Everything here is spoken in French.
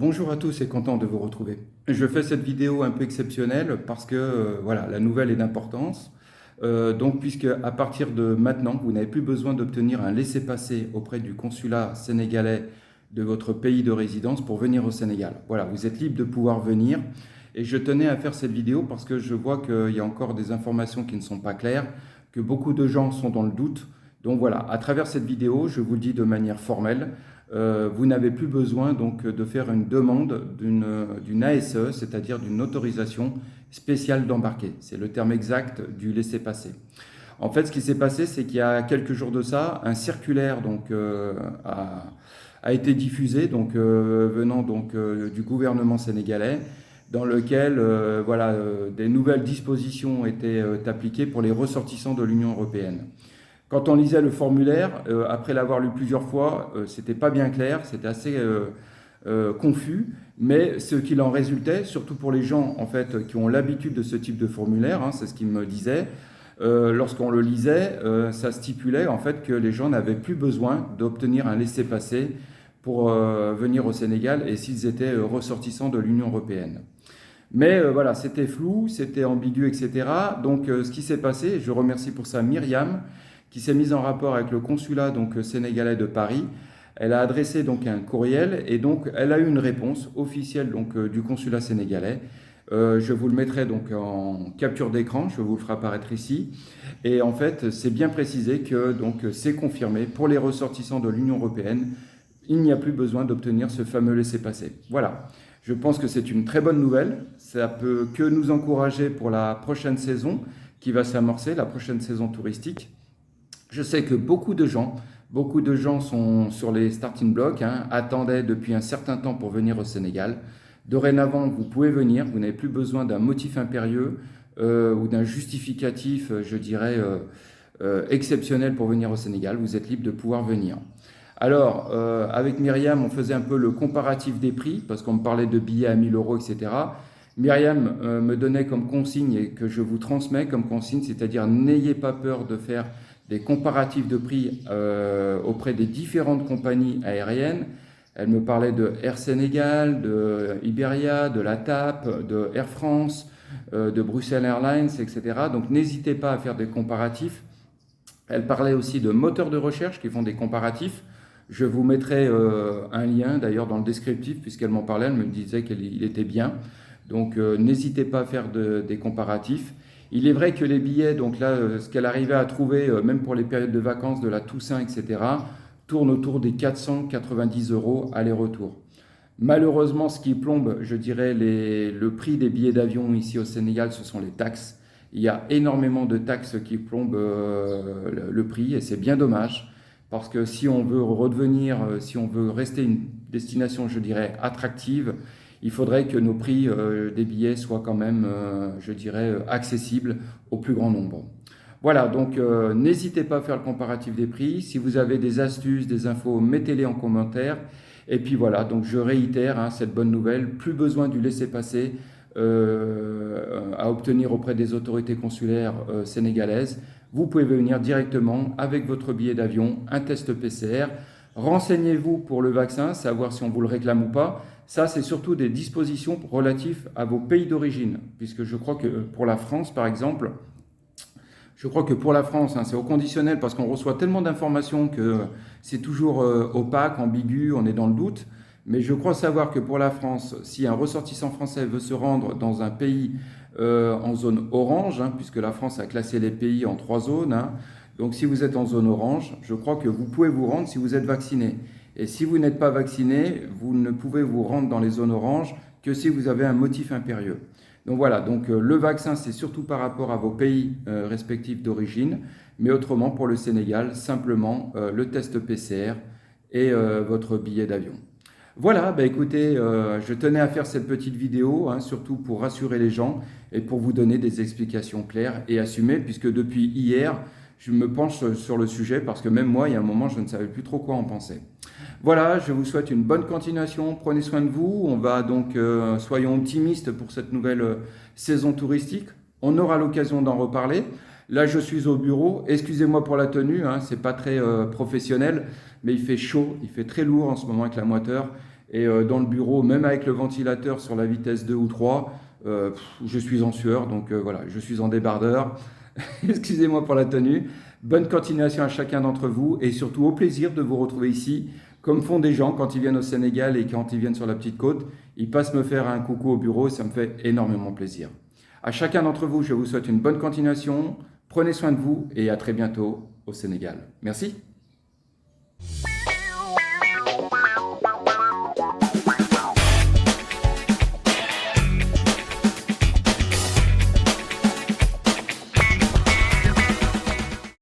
Bonjour à tous et content de vous retrouver. Je fais cette vidéo un peu exceptionnelle parce que voilà, la nouvelle est d'importance. Donc, puisque à partir de maintenant, vous n'avez plus besoin d'obtenir un laissez-passer auprès du consulat sénégalais de votre pays de résidence pour venir au Sénégal. Voilà, vous êtes libre de pouvoir venir. Et je tenais à faire cette vidéo parce que je vois qu'il y a encore des informations qui ne sont pas claires, que beaucoup de gens sont dans le doute. Donc voilà, à travers cette vidéo, je vous le dis de manière formelle, vous n'avez plus besoin donc de faire une demande d'une ASE, c'est-à-dire d'une autorisation spéciale d'embarquer. C'est le terme exact du laissez-passer. En fait, ce qui s'est passé, c'est qu'il y a quelques jours de ça, un circulaire a été diffusé venant du gouvernement sénégalais, dans lequel des nouvelles dispositions étaient appliquées pour les ressortissants de l'Union européenne. Quand on lisait le formulaire, après l'avoir lu plusieurs fois, c'était pas bien clair, c'était assez confus, mais ce qu'il en résultait, surtout pour les gens en fait qui ont l'habitude de ce type de formulaire, c'est ce qu'il me disait, lorsqu'on le lisait, ça stipulait en fait que les gens n'avaient plus besoin d'obtenir un laissez-passer pour venir au Sénégal et s'ils étaient ressortissants de l'Union européenne. Mais voilà, c'était flou, c'était ambigu, etc. Donc ce qui s'est passé, et je remercie pour ça Myriam, qui s'est mise en rapport avec le consulat sénégalais de Paris. Elle a adressé un courriel et donc elle a eu une réponse officielle du consulat sénégalais. Je vous le mettrai en capture d'écran, je vous le ferai apparaître ici. Et en fait, c'est bien précisé que c'est confirmé pour les ressortissants de l'Union européenne, il n'y a plus besoin d'obtenir ce fameux laissez-passer. Voilà. Je pense que c'est une très bonne nouvelle. Ça peut que nous encourager pour la prochaine saison qui va s'amorcer, la prochaine saison touristique. Je sais que beaucoup de gens sont sur les starting blocks, attendaient depuis un certain temps pour venir au Sénégal. Dorénavant, vous pouvez venir, vous n'avez plus besoin d'un motif impérieux ou d'un justificatif, exceptionnel pour venir au Sénégal. Vous êtes libre de pouvoir venir. Alors, avec Myriam, on faisait un peu le comparatif des prix, parce qu'on me parlait de billets à 1000 euros, etc. Myriam me donnait comme consigne, et que je vous transmets comme consigne, c'est-à-dire n'ayez pas peur de faire des comparatifs de prix auprès des différentes compagnies aériennes. Elle me parlait de Air Sénégal, de Iberia, de la TAP, de Air France, de Bruxelles Airlines, etc. Donc n'hésitez pas à faire des comparatifs. Elle parlait aussi de moteurs de recherche qui font des comparatifs. Je vous mettrai un lien d'ailleurs dans le descriptif puisqu'elle m'en parlait, elle me disait qu'il était bien. Donc n'hésitez pas à faire des comparatifs. Il est vrai que les billets, donc là, ce qu'elle arrivait à trouver, même pour les périodes de vacances, de la Toussaint, etc., tournent autour des 490 euros aller-retour. Malheureusement, ce qui plombe, je dirais, le prix des billets d'avion ici au Sénégal, ce sont les taxes. Il y a énormément de taxes qui plombent le prix et c'est bien dommage parce que si on veut redevenir, si on veut rester une destination, je dirais, attractive, il faudrait que nos prix des billets soient quand même, accessibles au plus grand nombre. Voilà, donc n'hésitez pas à faire le comparatif des prix. Si vous avez des astuces, des infos, mettez-les en commentaire. Et puis voilà, donc je réitère cette bonne nouvelle, plus besoin du laissez-passer à obtenir auprès des autorités consulaires sénégalaises. Vous pouvez venir directement avec votre billet d'avion, un test PCR. Renseignez-vous pour le vaccin, savoir si on vous le réclame ou pas. Ça, c'est surtout des dispositions relatives à vos pays d'origine, puisque je crois que pour la France, par exemple, c'est au conditionnel parce qu'on reçoit tellement d'informations que c'est toujours opaque, ambigu, on est dans le doute. Mais je crois savoir que pour la France, si un ressortissant français veut se rendre dans un pays en zone orange, puisque la France a classé les pays en 3 zones, donc si vous êtes en zone orange, je crois que vous pouvez vous rendre si vous êtes vacciné. Et si vous n'êtes pas vacciné, vous ne pouvez vous rendre dans les zones oranges que si vous avez un motif impérieux. Donc voilà, le vaccin, c'est surtout par rapport à vos pays respectifs d'origine, mais autrement, pour le Sénégal, simplement le test PCR et votre billet d'avion. Voilà, écoutez, je tenais à faire cette petite vidéo, surtout pour rassurer les gens et pour vous donner des explications claires et assumées, puisque depuis hier, je me penche sur le sujet parce que même moi, il y a un moment, je ne savais plus trop quoi en penser. Voilà, je vous souhaite une bonne continuation, prenez soin de vous, on va soyons optimistes pour cette nouvelle saison touristique, on aura l'occasion d'en reparler. Là, je suis au bureau, excusez-moi pour la tenue, c'est pas très professionnel, mais il fait chaud, il fait très lourd en ce moment avec la moiteur, Et dans le bureau, même avec le ventilateur sur la vitesse 2 ou 3, je suis en sueur, donc voilà, je suis en débardeur. Excusez-moi pour la tenue. Bonne continuation à chacun d'entre vous et surtout au plaisir de vous retrouver ici, comme font des gens quand ils viennent au Sénégal et quand ils viennent sur la petite côte. Ils passent me faire un coucou au bureau et ça me fait énormément plaisir. À chacun d'entre vous, je vous souhaite une bonne continuation. Prenez soin de vous et à très bientôt au Sénégal. Merci.